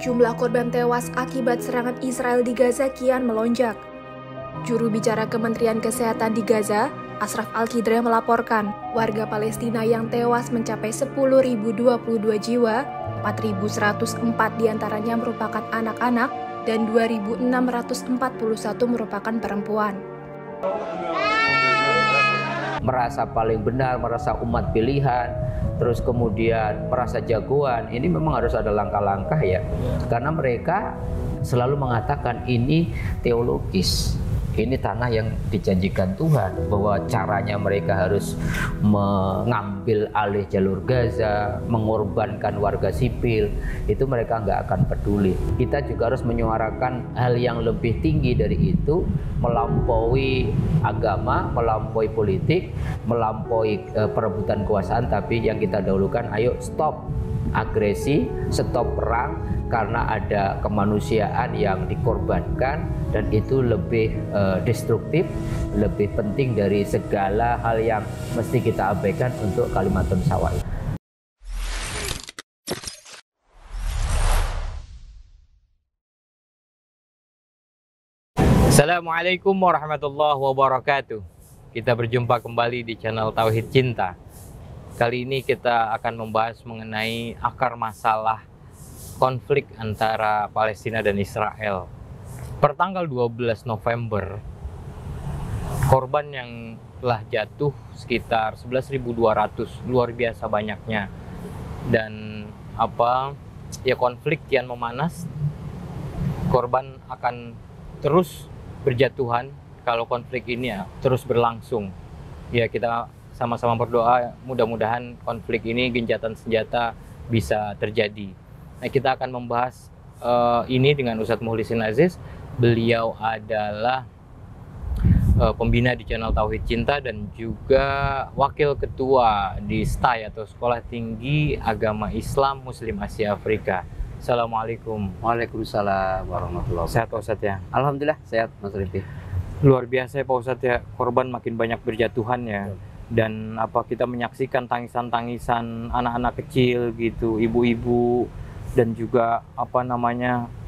Jumlah korban tewas akibat serangan Israel di Gaza kian melonjak. Juru bicara Kementerian Kesehatan di Gaza, Ashraf Al-Qidri melaporkan, warga Palestina yang tewas mencapai 10.022 jiwa, 4.104 diantaranya merupakan anak-anak, dan 2.641 merupakan perempuan. Merasa paling benar, merasa umat pilihan, terus kemudian merasa jagoan, ini memang harus ada langkah-langkah ya. Karena mereka selalu mengatakan ini teologis. Ini tanah yang dijanjikan Tuhan, bahwa caranya mereka harus mengambil alih jalur Gaza, mengorbankan warga sipil, itu mereka nggak akan peduli. Kita juga harus menyuarakan hal yang lebih tinggi dari itu, melampaui agama, melampaui politik, melampaui perebutan kekuasaan, tapi yang kita dahulukan, ayo stop agresi, stop perang, karena ada kemanusiaan yang dikorbankan dan itu lebih destruktif, lebih penting dari segala hal yang mesti kita abaikan untuk Kalimatun Sawa'iyah. Assalamualaikum warahmatullahi wabarakatuh. Kita berjumpa kembali di channel Tauhid Cinta. Kali ini kita akan membahas mengenai akar masalah konflik antara Palestina dan Israel. Pertanggal 12 November, korban yang telah jatuh sekitar 11.200, luar biasa banyaknya. Dan konflik kian memanas. Korban akan terus berjatuhan kalau konflik ini terus berlangsung. Ya, kita sama-sama berdoa mudah-mudahan konflik ini, gencatan senjata bisa terjadi. Nah, kita akan membahas ini dengan Ustadz Mukhlisin Aziz. Beliau adalah pembina di channel Tauhid Cinta dan juga wakil ketua di STAI atau Sekolah Tinggi Agama Islam Muslim Asia Afrika. Assalamualaikum. Waalaikumsalam warahmatullahi wabarakatuh. Sehat Pak Ustadz ya? Alhamdulillah sehat Mas Rifi. Luar biasa ya Pak Ustadz ya, korban makin banyak berjatuhan ya. Dan kita menyaksikan tangisan-tangisan anak-anak kecil gitu, ibu-ibu dan juga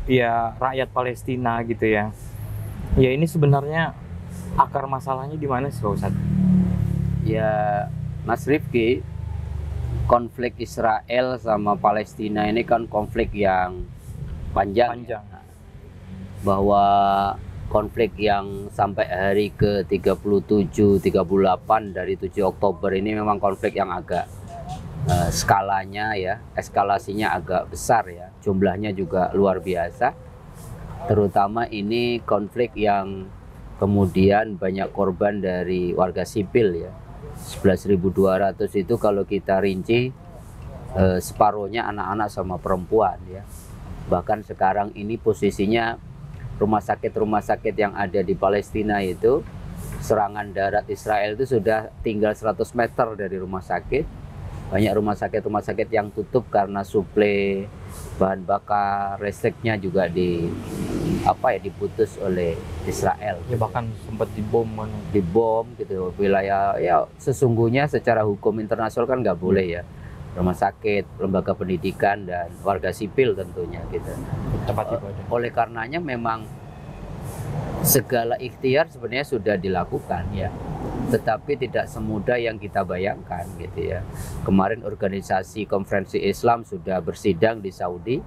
rakyat Palestina gitu ya. Ya, ini sebenarnya akar masalahnya di mana sih Pak Ustadz? Ya Mas Rifki, konflik Israel sama Palestina ini kan konflik yang panjang. Bahwa konflik yang sampai hari ke-37, 38 dari 7 Oktober ini memang konflik yang agak skalanya ya, eskalasinya agak besar ya, jumlahnya juga luar biasa. Terutama ini konflik yang kemudian banyak korban dari warga sipil ya. 11.200 itu kalau kita rinci separuhnya anak-anak sama perempuan ya. Bahkan sekarang ini posisinya rumah sakit yang ada di Palestina itu, serangan darat Israel itu sudah tinggal 100 meter dari rumah sakit. Banyak rumah sakit yang tutup karena suplai bahan bakar, listriknya juga diputus oleh Israel. Ya, bahkan sempat dibom gitu. Wilayah ya sesungguhnya secara hukum internasional kan nggak boleh ya. Rumah sakit, lembaga pendidikan, dan warga sipil tentunya gitu. Tempat ibadah. Oleh karenanya memang segala ikhtiar sebenarnya sudah dilakukan ya, tetapi tidak semudah yang kita bayangkan gitu ya. Kemarin organisasi konferensi Islam sudah bersidang di Saudi,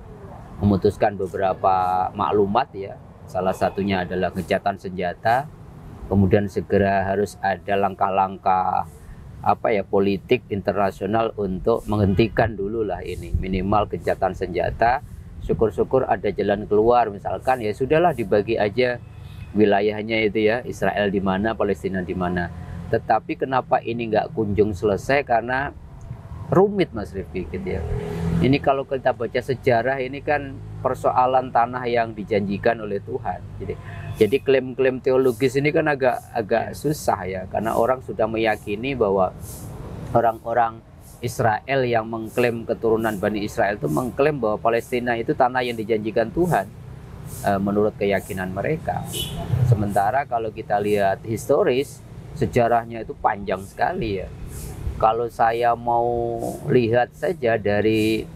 memutuskan beberapa maklumat ya. Salah satunya adalah gencatan senjata, kemudian segera harus ada langkah-langkah politik internasional untuk menghentikan dulu lah ini, minimal gencatan senjata. Syukur-syukur ada jalan keluar, misalkan ya sudahlah dibagi aja wilayahnya itu ya, Israel di mana, Palestina di mana. Tetapi kenapa ini nggak kunjung selesai? Karena rumit Mas Rifki gitu ya. Ini kalau kita baca sejarah, ini kan persoalan tanah yang dijanjikan oleh Tuhan. Jadi klaim-klaim teologis ini kan agak susah ya, karena orang sudah meyakini bahwa orang-orang Israel yang mengklaim keturunan Bani Israel itu mengklaim bahwa Palestina itu tanah yang dijanjikan Tuhan menurut keyakinan mereka. Sementara kalau kita lihat historis, sejarahnya itu panjang sekali ya. Kalau saya mau lihat saja dari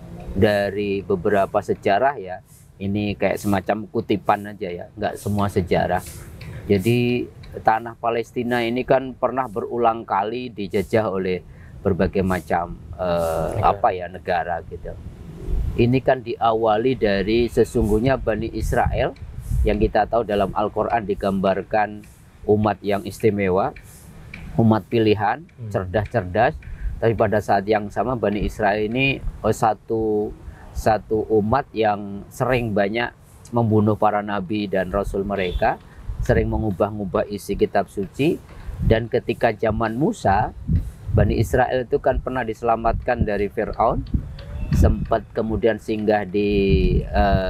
beberapa sejarah ya, Ini kayak semacam kutipan aja ya, nggak semua sejarah. Jadi tanah Palestina ini kan pernah berulang kali dijajah oleh berbagai macam negara gitu. Ini kan diawali dari sesungguhnya Bani Israel yang kita tahu dalam Al-Quran digambarkan umat yang istimewa, umat pilihan, cerdas-cerdas. Tapi pada saat yang sama Bani Israel ini satu umat yang sering banyak membunuh para nabi dan rasul mereka, sering mengubah-ubah isi kitab suci. Dan ketika zaman Musa, Bani Israel itu kan pernah diselamatkan dari Fir'aun, sempat kemudian singgah di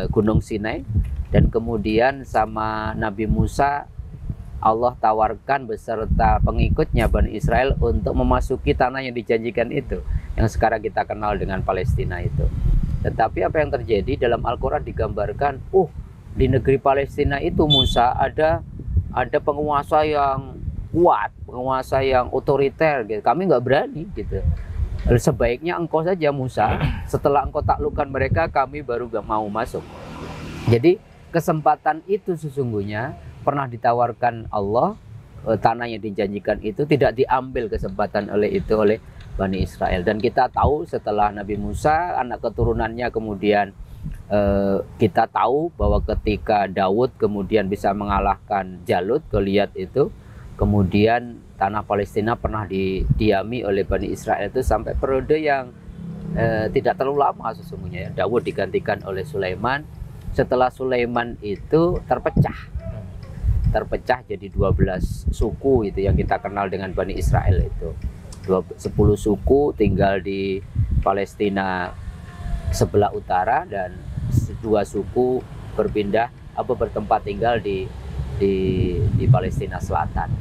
Gunung Sinai, dan kemudian sama Nabi Musa Allah tawarkan beserta pengikutnya Bani Israel untuk memasuki tanah yang dijanjikan itu, yang sekarang kita kenal dengan Palestina itu. Tetapi apa yang terjadi dalam Al-Quran digambarkan, di negeri Palestina itu Musa ada penguasa yang kuat, penguasa yang otoriter gitu. Kami nggak berani gitu. Sebaiknya engkau saja Musa, setelah engkau taklukkan mereka kami baru gak mau masuk. Jadi kesempatan itu sesungguhnya pernah ditawarkan Allah, tanah yang dijanjikan itu tidak diambil kesempatan oleh Bani Israel. Dan kita tahu setelah Nabi Musa, anak keturunannya kemudian kita tahu bahwa ketika Daud kemudian bisa mengalahkan Jalut, Goliat itu, kemudian tanah Palestina pernah didiami oleh Bani Israel itu sampai periode yang tidak terlalu lama sesungguhnya ya. Daud digantikan oleh Sulaiman. Setelah Sulaiman itu terpecah jadi 12 suku itu yang kita kenal dengan Bani Israel itu. 10 suku tinggal di Palestina sebelah utara dan 2 suku bertempat tinggal di Palestina Selatan.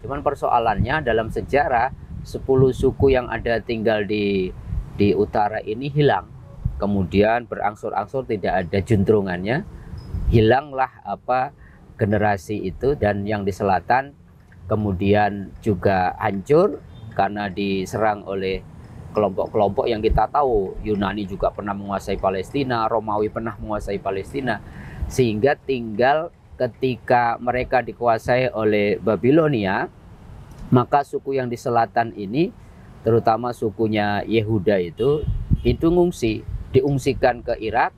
Cuman persoalannya dalam sejarah 10 suku yang ada tinggal di utara ini hilang. Kemudian berangsur-angsur tidak ada juntrungannya. Hilanglah generasi itu, dan yang di selatan kemudian juga hancur karena diserang oleh kelompok-kelompok yang kita tahu. Yunani juga pernah menguasai Palestina, Romawi pernah menguasai Palestina, sehingga tinggal ketika mereka dikuasai oleh Babilonia, maka suku yang di selatan ini, terutama sukunya Yehuda itu diungsikan ke Irak.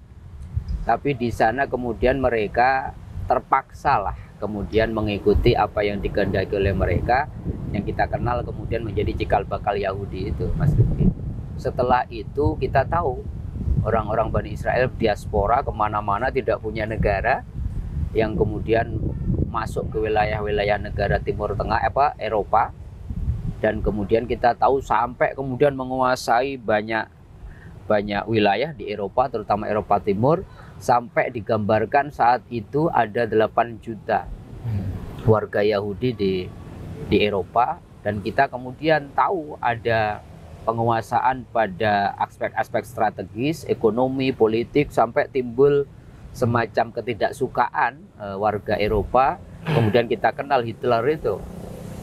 Tapi di sana kemudian mereka terpaksalah kemudian mengikuti apa yang dikehendaki oleh mereka, yang kita kenal kemudian menjadi cikal bakal Yahudi itu, Mas Rifki. Setelah itu kita tahu orang-orang Bani Israel diaspora kemana-mana, tidak punya negara, yang kemudian masuk ke wilayah-wilayah negara Timur Tengah Eropa, dan kemudian kita tahu sampai kemudian menguasai banyak wilayah di Eropa, terutama Eropa Timur, sampai digambarkan saat itu ada 8 juta warga Yahudi di Eropa. Dan kita kemudian tahu ada penguasaan pada aspek-aspek strategis, ekonomi, politik, sampai timbul semacam ketidaksukaan warga Eropa. Kemudian kita kenal Hitler itu.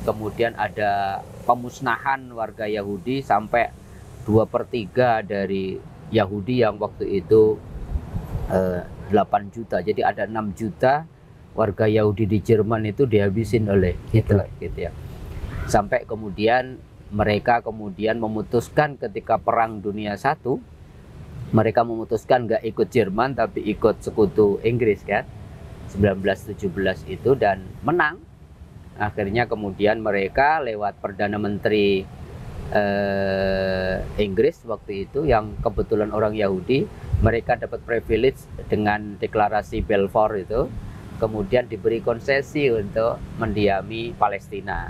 Kemudian ada pemusnahan warga Yahudi sampai 2/3 dari Yahudi yang waktu itu 8 juta. Jadi ada 6 juta warga Yahudi di Jerman itu dihabisin oleh Hitler gitu ya. Sampai kemudian mereka memutuskan ketika Perang Dunia I, mereka memutuskan nggak ikut Jerman tapi ikut sekutu Inggris kan, 1917 itu, dan menang. Akhirnya kemudian mereka lewat Perdana Menteri Inggris waktu itu yang kebetulan orang Yahudi, mereka dapat privilege dengan deklarasi Balfour itu, kemudian diberi konsesi untuk mendiami Palestina.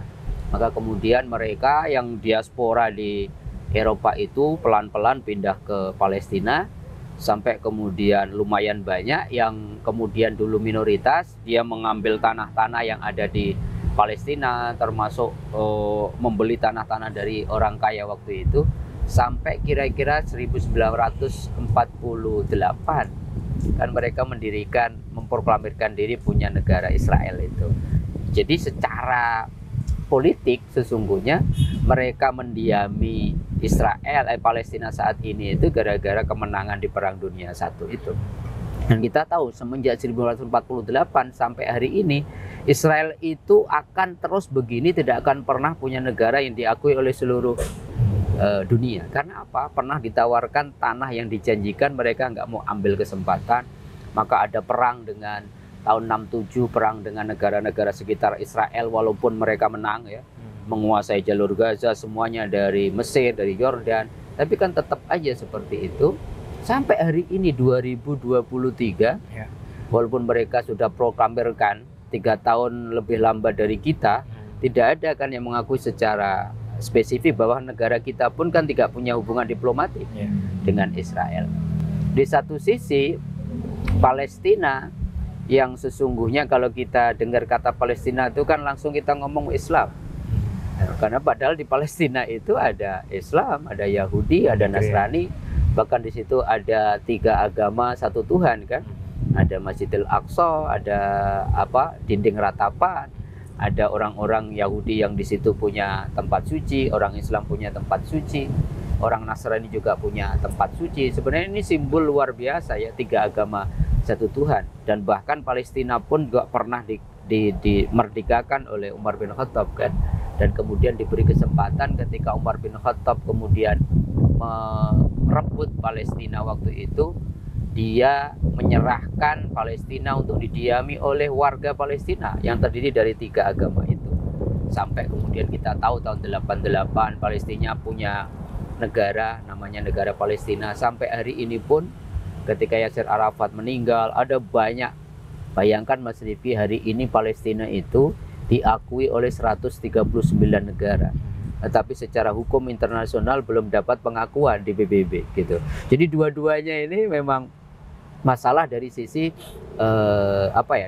Maka kemudian mereka yang diaspora di Eropa itu pelan-pelan pindah ke Palestina, sampai kemudian lumayan banyak yang kemudian dulu minoritas, dia mengambil tanah-tanah yang ada di Palestina, termasuk membeli tanah-tanah dari orang kaya waktu itu, sampai kira-kira 1948 kan mereka memproklamirkan diri punya negara Israel itu. Jadi secara politik sesungguhnya mereka mendiami Palestina saat ini itu gara-gara kemenangan di Perang Dunia I itu. Dan kita tahu semenjak 1948 sampai hari ini Israel itu akan terus begini, tidak akan pernah punya negara yang diakui oleh seluruh dunia. Karena apa? Pernah ditawarkan tanah yang dijanjikan, mereka nggak mau ambil kesempatan. Maka ada perang dengan tahun 67, perang dengan negara-negara sekitar Israel, walaupun mereka menang ya, menguasai jalur Gaza semuanya, dari Mesir, dari Yordan, tapi kan tetap aja seperti itu sampai hari ini 2023 ya. Walaupun mereka sudah proklamirkan 3 tahun lebih lambat dari kita, tidak ada kan yang mengakui secara spesifik bahwa negara kita pun kan tidak punya hubungan diplomatik dengan Israel. Di satu sisi Palestina yang sesungguhnya kalau kita dengar kata Palestina itu kan langsung kita ngomong Islam. Karena padahal di Palestina itu ada Islam, ada Yahudi, ada Nasrani, bahkan di situ ada 3 agama satu Tuhan kan. Ada Masjidil Aqsa, ada dinding ratapan, ada orang-orang Yahudi yang di situ punya tempat suci, orang Islam punya tempat suci, orang Nasrani juga punya tempat suci. Sebenarnya ini simbol luar biasa ya, 3 agama satu Tuhan. Dan bahkan Palestina pun juga pernah dimerdekakan oleh Umar bin Khattab kan. Dan kemudian diberi kesempatan ketika Umar bin Khattab kemudian merebut Palestina waktu itu, dia menyerahkan Palestina untuk didiami oleh warga Palestina yang terdiri dari 3 agama itu. Sampai kemudian kita tahu tahun 88 Palestina punya negara namanya negara Palestina. Sampai hari ini pun ketika Yasir Arafat meninggal, ada banyak, bayangkan Mas Rifki, hari ini Palestina itu diakui oleh 139 negara. Tetapi secara hukum internasional belum dapat pengakuan di PBB gitu. Jadi dua-duanya ini memang masalah dari sisi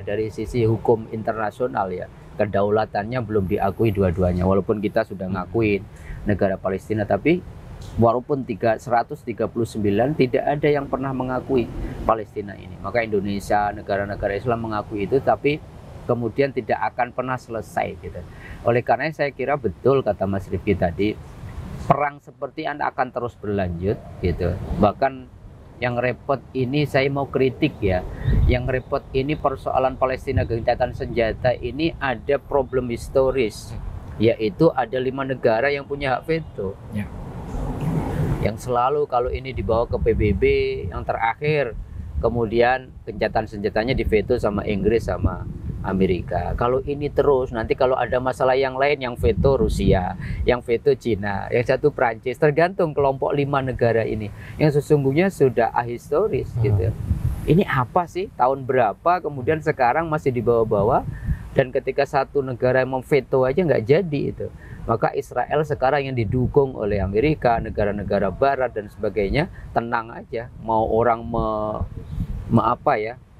dari sisi hukum internasional ya. Kedaulatannya belum diakui dua-duanya. Walaupun kita sudah ngakuin negara Palestina, tapi walaupun 139 tidak ada yang pernah mengakui Palestina ini. Maka Indonesia, negara-negara Islam mengakui itu, tapi kemudian tidak akan pernah selesai gitu. Oleh karena saya kira betul kata Mas Rifki tadi, perang seperti ini akan terus berlanjut gitu. Bahkan yang repot ini saya mau kritik ya, yang repot ini persoalan Palestina gencatan senjata ini ada problem historis, yaitu ada 5 negara yang punya hak veto ya. Yang selalu kalau ini dibawa ke PBB, yang terakhir kemudian gencatan senjatanya diveto sama Inggris sama Amerika. Kalau ini terus, nanti kalau ada masalah yang lain, yang veto Rusia, yang veto Cina, yang satu Prancis, tergantung kelompok 5 negara ini yang sesungguhnya sudah ahistoris gitu. Ini apa sih, tahun berapa, kemudian sekarang masih dibawa-bawa, dan ketika satu negara yang memveto aja nggak jadi itu. Maka Israel sekarang yang didukung oleh Amerika, negara-negara barat dan sebagainya, tenang aja. Mau orang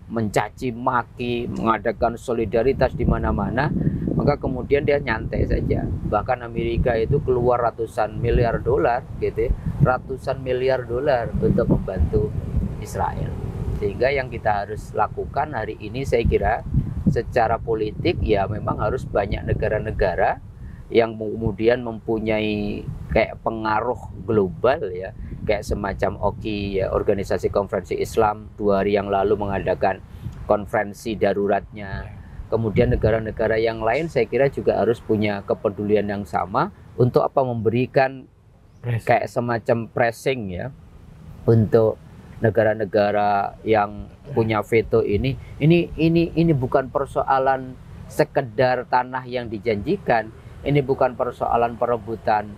mencaci maki, mengadakan solidaritas di mana-mana, maka kemudian dia nyantai saja. Bahkan Amerika itu keluar ratusan miliar dolar gitu, ratusan miliar dolar untuk membantu Israel. Sehingga yang kita harus lakukan hari ini saya kira secara politik ya memang harus banyak negara-negara yang kemudian mempunyai kayak pengaruh global ya, kayak semacam OKI ya, Organisasi Konferensi Islam 2 hari yang lalu mengadakan konferensi daruratnya. Kemudian negara-negara yang lain saya kira juga harus punya kepedulian yang sama untuk memberikan kayak semacam pressing ya untuk negara-negara yang punya veto ini. Ini bukan persoalan sekedar tanah yang dijanjikan. Ini bukan persoalan perebutan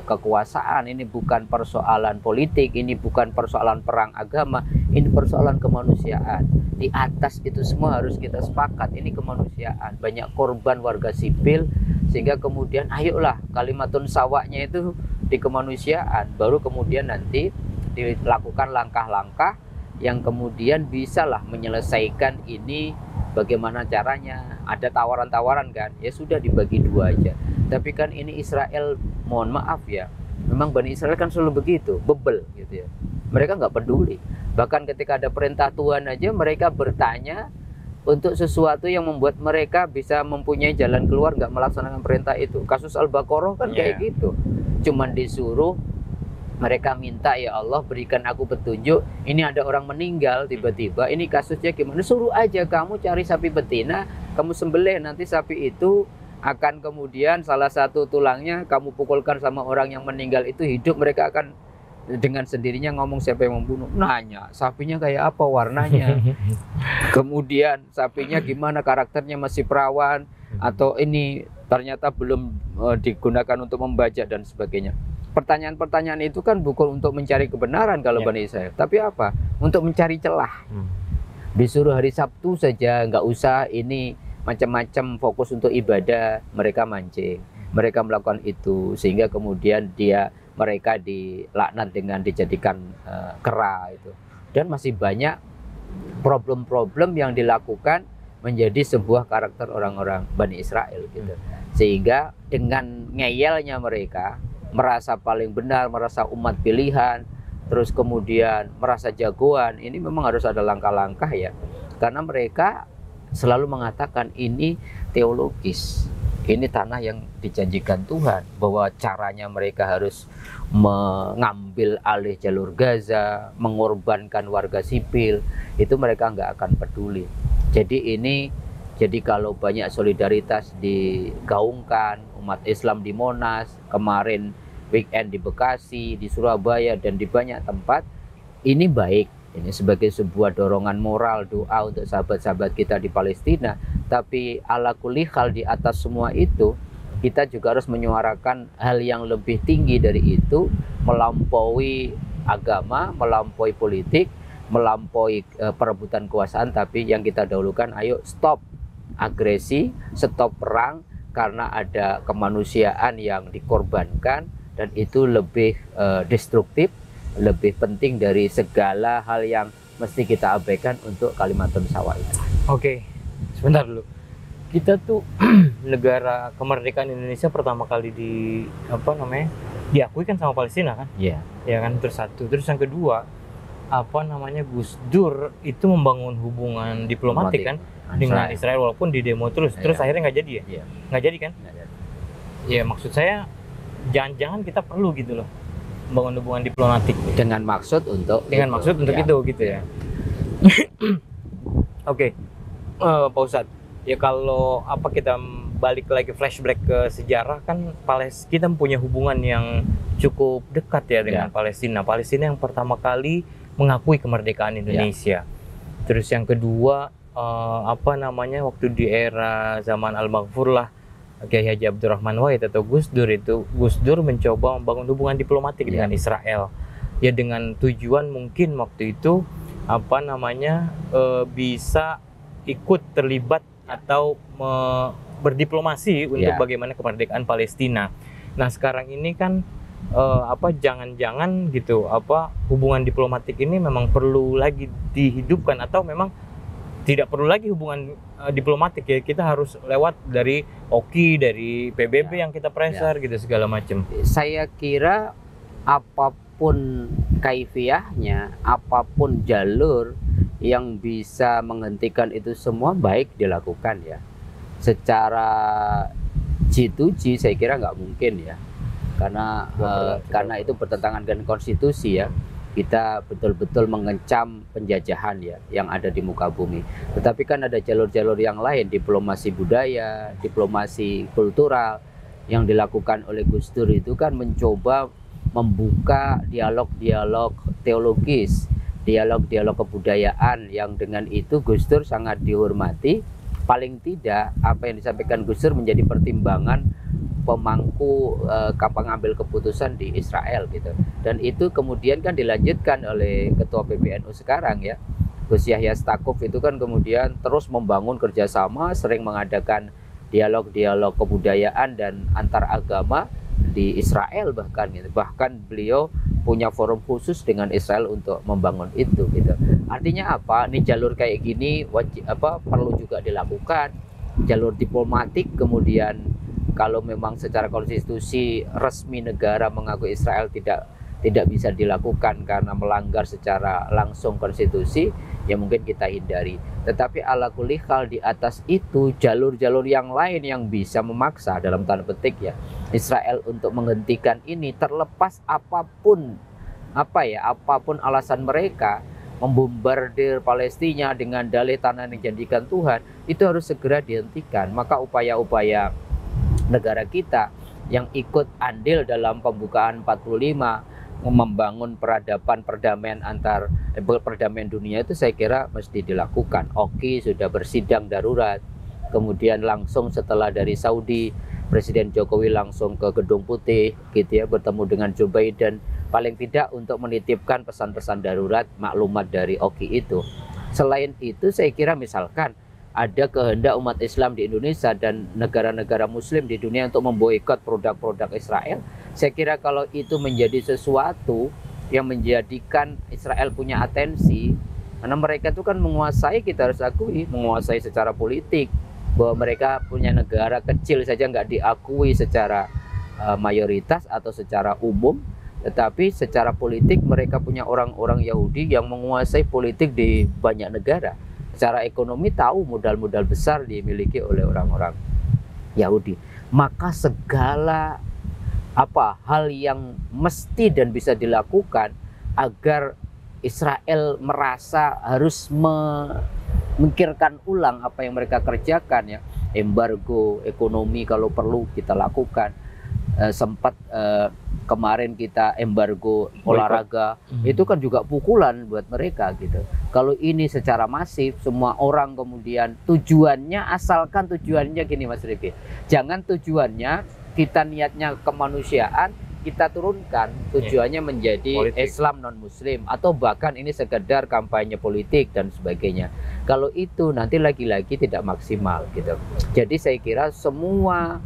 kekuasaan, ini bukan persoalan politik, ini bukan persoalan perang agama, ini persoalan kemanusiaan. Di atas itu semua harus kita sepakat, ini kemanusiaan. Banyak korban warga sipil, sehingga kemudian ayolah kalimatun sawaknya itu di kemanusiaan. Baru kemudian nanti dilakukan langkah-langkah yang kemudian bisalah menyelesaikan ini. Bagaimana caranya? Ada tawaran-tawaran kan? Ya sudah dibagi 2 aja. Tapi kan ini Israel, mohon maaf ya, memang Bani Israel kan selalu begitu, bebel gitu ya. Mereka nggak peduli. Bahkan ketika ada perintah Tuhan aja mereka bertanya untuk sesuatu yang membuat mereka bisa mempunyai jalan keluar, nggak melaksanakan perintah itu. Kasus Al-Baqarah kan kayak gitu. Cuman disuruh Mereka minta, ya Allah berikan aku petunjuk, ini ada orang meninggal tiba-tiba, ini kasusnya gimana, suruh aja kamu cari sapi betina, kamu sembelih, nanti sapi itu akan kemudian salah satu tulangnya kamu pukulkan sama orang yang meninggal itu hidup, mereka akan dengan sendirinya ngomong siapa yang membunuh. Nanya sapinya kayak apa warnanya, kemudian sapinya gimana, karakternya masih perawan atau ini ternyata belum digunakan untuk membajak dan sebagainya. Pertanyaan-pertanyaan itu kan bukan untuk mencari kebenaran kalau Bani Israil, tapi apa? Untuk mencari celah. Disuruh hari Sabtu saja, nggak usah ini macam-macam, fokus untuk ibadah, mereka mancing, mereka melakukan itu, sehingga kemudian mereka dilaknat dengan dijadikan kera itu. Dan masih banyak problem-problem yang dilakukan menjadi sebuah karakter orang-orang Bani Israil gitu. Sehingga dengan ngeyelnya mereka, merasa paling benar, merasa umat pilihan, terus kemudian merasa jagoan, ini memang harus ada langkah-langkah ya. Karena mereka selalu mengatakan ini teologis, ini tanah yang dijanjikan Tuhan, bahwa caranya mereka harus mengambil alih jalur Gaza, mengorbankan warga sipil, itu mereka nggak akan peduli. Jadi kalau banyak solidaritas digaungkan, umat Islam di Monas, kemarin weekend di Bekasi, di Surabaya, dan di banyak tempat, ini baik. Ini sebagai sebuah dorongan moral, doa untuk sahabat-sahabat kita di Palestina. Tapi ala kulli hal, di atas semua itu, kita juga harus menyuarakan hal yang lebih tinggi dari itu, melampaui agama, melampaui politik, melampaui perebutan kekuasaan. Tapi yang kita dahulukan, ayo stop agresi, stop perang, karena ada kemanusiaan yang dikorbankan, dan itu lebih destruktif, lebih penting dari segala hal yang mesti kita abaikan untuk Kalimatun Shawaidah. Oke, sebentar dulu. Kita tuh negara kemerdekaan Indonesia pertama kali diakui kan sama Palestina kan? Iya. Ya kan, terus satu. Terus yang kedua, Gus Dur itu membangun hubungan diplomatik kan dengan Israel, walaupun di demo terus akhirnya nggak jadi ya? Iya. Nggak jadi kan? Nggak jadi. Ya maksud saya, jangan-jangan kita perlu gitu loh membangun hubungan diplomatik dengan maksud untuk itu gitu ya. Oke. Pak Ustadz, ya kalau kita balik lagi flashback ke sejarah kan, kita punya hubungan yang cukup dekat ya dengan Palestina. Palestina yang pertama kali mengakui kemerdekaan Indonesia. Terus yang kedua, waktu di era zaman Al-Maghfur lah, Kiai Haji Abdurrahman Wahid atau Gus Dur mencoba membangun hubungan diplomatik dengan Israel. Ya dengan tujuan mungkin waktu itu bisa ikut terlibat atau berdiplomasi untuk bagaimana kemerdekaan Palestina. Nah, sekarang ini kan jangan-jangan gitu hubungan diplomatik ini memang perlu lagi dihidupkan, atau memang tidak perlu lagi hubungan diplomatik ya, kita harus lewat dari OKI, dari PBB yang kita pressure gitu segala macam. Saya kira apapun kaifiyahnya, apapun jalur yang bisa menghentikan itu semua baik dilakukan ya. Secara G2G saya kira nggak mungkin ya, karena itu bertentangan dengan konstitusi ya. Kita betul-betul mengecam penjajahan ya yang ada di muka bumi. Tetapi kan ada jalur-jalur yang lain, diplomasi budaya, diplomasi kultural, yang dilakukan oleh Gus Dur itu kan mencoba membuka dialog-dialog teologis, dialog-dialog kebudayaan, yang dengan itu Gus Dur sangat dihormati. Paling tidak apa yang disampaikan Gus Dur menjadi pertimbangan pemangku pengambil keputusan di Israel gitu. Dan itu kemudian kan dilanjutkan oleh ketua PBNU sekarang ya, Gus Yahya Stakuf itu kan kemudian terus membangun kerjasama, sering mengadakan dialog-dialog kebudayaan dan antar agama di Israel bahkan gitu. Bahkan beliau punya forum khusus dengan Israel untuk membangun itu gitu. Artinya apa? Ini jalur kayak gini perlu juga dilakukan, jalur diplomatik. Kemudian kalau memang secara konstitusi resmi negara mengakui Israel tidak bisa dilakukan karena melanggar secara langsung konstitusi, ya mungkin kita hindari. Tetapi ala kulli hal di atas itu jalur-jalur yang lain yang bisa memaksa dalam tanda petik ya Israel untuk menghentikan ini, terlepas apapun apapun alasan mereka membombardir Palestina dengan dalih tanah yang dijanjikan Tuhan, itu harus segera dihentikan. Maka upaya-upaya negara kita yang ikut andil dalam pembukaan 45, membangun peradaban perdamaian dunia itu saya kira mesti dilakukan. Oki sudah bersidang darurat, kemudian langsung setelah dari Saudi, Presiden Jokowi langsung ke Gedung Putih gitu ya, bertemu dengan Joe Biden, paling tidak untuk menitipkan pesan-pesan darurat maklumat dari Oki itu. Selain itu saya kira misalkan ada kehendak umat Islam di Indonesia dan negara-negara Muslim di dunia untuk memboikot produk-produk Israel, saya kira kalau itu menjadi sesuatu yang menjadikan Israel punya atensi, karena mereka itu kan menguasai, kita harus akui, menguasai secara politik, bahwa mereka punya negara kecil saja nggak diakui secara mayoritas atau secara umum, tetapi secara politik mereka punya orang-orang Yahudi yang menguasai politik di banyak negara. Secara ekonomi tahu modal-modal besar dimiliki oleh orang-orang Yahudi. Maka segala hal yang mesti dan bisa dilakukan agar Israel merasa harus memikirkan ulang apa yang mereka kerjakan ya. Embargo ekonomi kalau perlu kita lakukan. Sempat kemarin kita embargo olahraga, itu kan juga pukulan buat mereka gitu. Kalau ini secara masif semua orang kemudian tujuannya, asalkan tujuannya gini Mas Rifki, jangan tujuannya kita niatnya kemanusiaan kita turunkan, tujuannya menjadi politik. Islam non Muslim atau bahkan ini sekedar kampanye politik dan sebagainya. Kalau itu nanti lagi-lagi tidak maksimal gitu. Jadi saya kira semua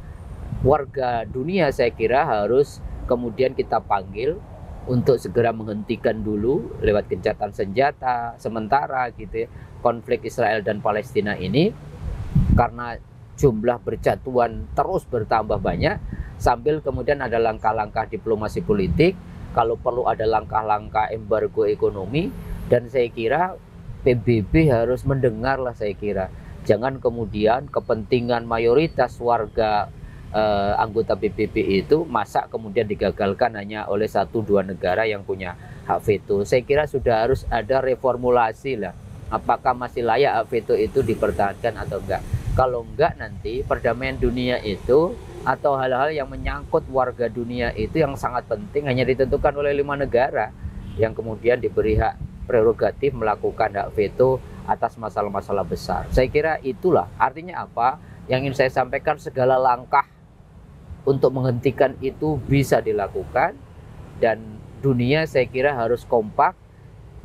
warga dunia saya kira harus kemudian kita panggil untuk segera menghentikan dulu lewat gencatan senjata sementara gitu ya, konflik Israel dan Palestina ini, karena jumlah berjatuhan terus bertambah banyak, sambil kemudian ada langkah-langkah diplomasi politik, kalau perlu ada langkah-langkah embargo ekonomi, dan saya kira PBB harus mendengar lah saya kira. Jangan kemudian kepentingan mayoritas warga anggota PBB itu masa kemudian digagalkan hanya oleh 1-2 negara yang punya hak veto. Saya kira sudah harus ada reformulasi lah. Apakah masih layak hak veto itu dipertahankan atau enggak? Kalau enggak, nanti perdamaian dunia itu atau hal-hal yang menyangkut warga dunia itu yang sangat penting hanya ditentukan oleh 5 negara yang kemudian diberi hak prerogatif melakukan hak veto atas masalah-masalah besar. Saya kira itulah artinya apa yang ingin saya sampaikan, segala langkah untuk menghentikan itu bisa dilakukan, dan dunia saya kira harus kompak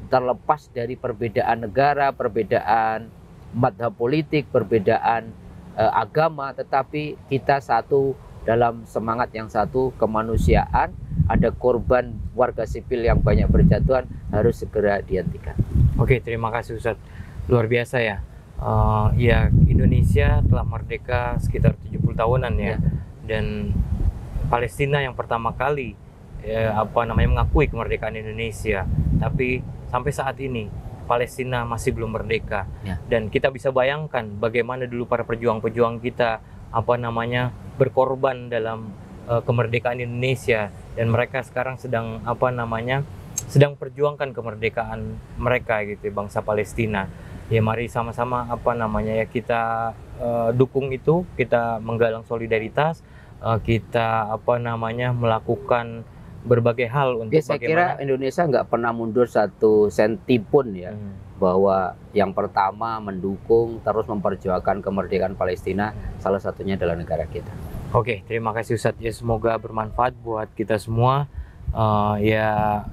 terlepas dari perbedaan negara, perbedaan madhab politik, perbedaan agama, tetapi kita satu dalam semangat yang satu, kemanusiaan. Ada korban warga sipil yang banyak berjatuhan, harus segera dihentikan. Oke, terima kasih Ustadz, luar biasa ya. Ya, Indonesia telah merdeka sekitar 70 tahunan ya. Dan Palestina yang pertama kali mengakui kemerdekaan Indonesia, tapi sampai saat ini Palestina masih belum merdeka. Dan kita bisa bayangkan bagaimana dulu para pejuang-pejuang kita berkorban dalam kemerdekaan Indonesia, dan mereka sekarang sedang sedang perjuangkan kemerdekaan mereka gitu, bangsa Palestina. Ya, mari sama-sama kita dukung itu, kita menggalang solidaritas, kita melakukan berbagai hal untuk saya kira Indonesia nggak pernah mundur 1 senti pun ya, bahwa yang pertama mendukung terus memperjuangkan kemerdekaan Palestina, salah satunya adalah negara kita. Oke, terima kasih Ustadz ya, semoga bermanfaat buat kita semua.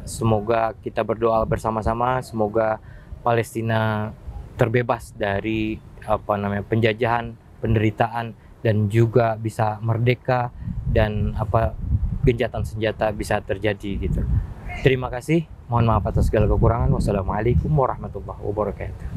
Semoga kita berdoa bersama-sama, semoga Palestina terbebas dari penjajahan, penderitaan, dan juga bisa merdeka, dan gencatan senjata bisa terjadi gitu. Terima kasih, mohon maaf atas segala kekurangan. Wassalamualaikum warahmatullahi wabarakatuh.